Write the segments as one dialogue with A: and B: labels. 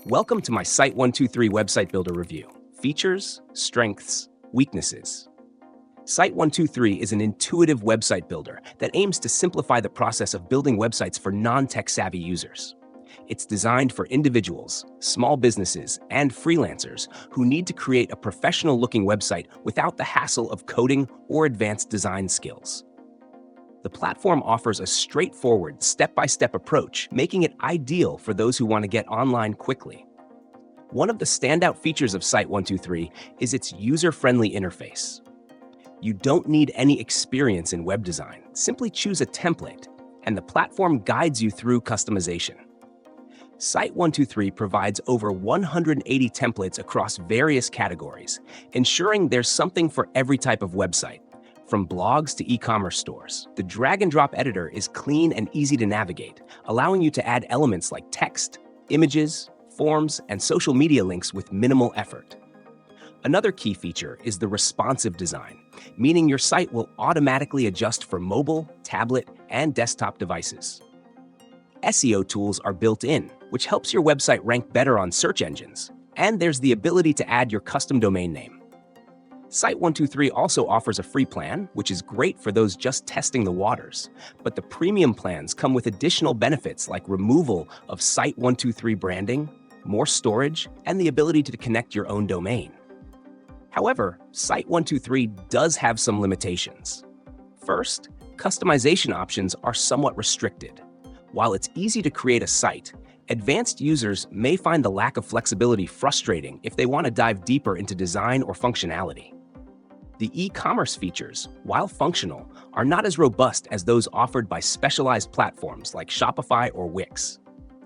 A: Welcome to my Site123 website builder review. Features, strengths, weaknesses. Site123 is an intuitive website builder that aims to simplify the process of building websites for non-tech savvy users. It's designed for individuals, small businesses, and freelancers who need to create a professional-looking website without the hassle of coding or advanced design skills. The platform offers a straightforward, step-by-step approach, making it ideal for those who want to get online quickly. One of the standout features of Site123 is its user-friendly interface. You don't need any experience in web design. Simply choose a template, and the platform guides you through customization. Site123 provides over 180 templates across various categories, ensuring there's something for every type of website. From blogs to e-commerce stores, the drag-and-drop editor is clean and easy to navigate, allowing you to add elements like text, images, forms, and social media links with minimal effort. Another key feature is the responsive design, meaning your site will automatically adjust for mobile, tablet, and desktop devices. SEO tools are built in, which helps your website rank better on search engines, and there's the ability to add your custom domain name. Site123 also offers a free plan, which is great for those just testing the waters, but the premium plans come with additional benefits like removal of Site123 branding, more storage, and the ability to connect your own domain. However, Site123 does have some limitations. First, customization options are somewhat restricted. While it's easy to create a site, advanced users may find the lack of flexibility frustrating if they want to dive deeper into design or functionality. The e-commerce features, while functional, are not as robust as those offered by specialized platforms like Shopify or Wix.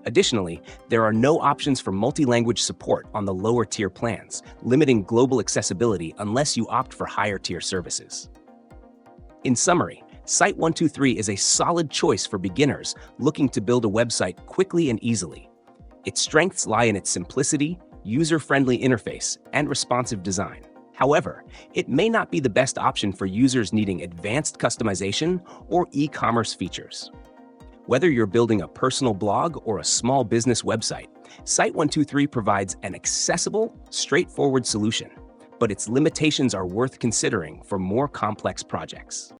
A: Additionally, there are no options for multi-language support on the lower-tier plans, limiting global accessibility unless you opt for higher-tier services. In summary, Site123 is a solid choice for beginners looking to build a website quickly and easily. Its strengths lie in its simplicity, user-friendly interface, and responsive design. However, it may not be the best option for users needing advanced customization or e-commerce features. Whether you're building a personal blog or a small business website, Site123 provides an accessible, straightforward solution, but its limitations are worth considering for more complex projects.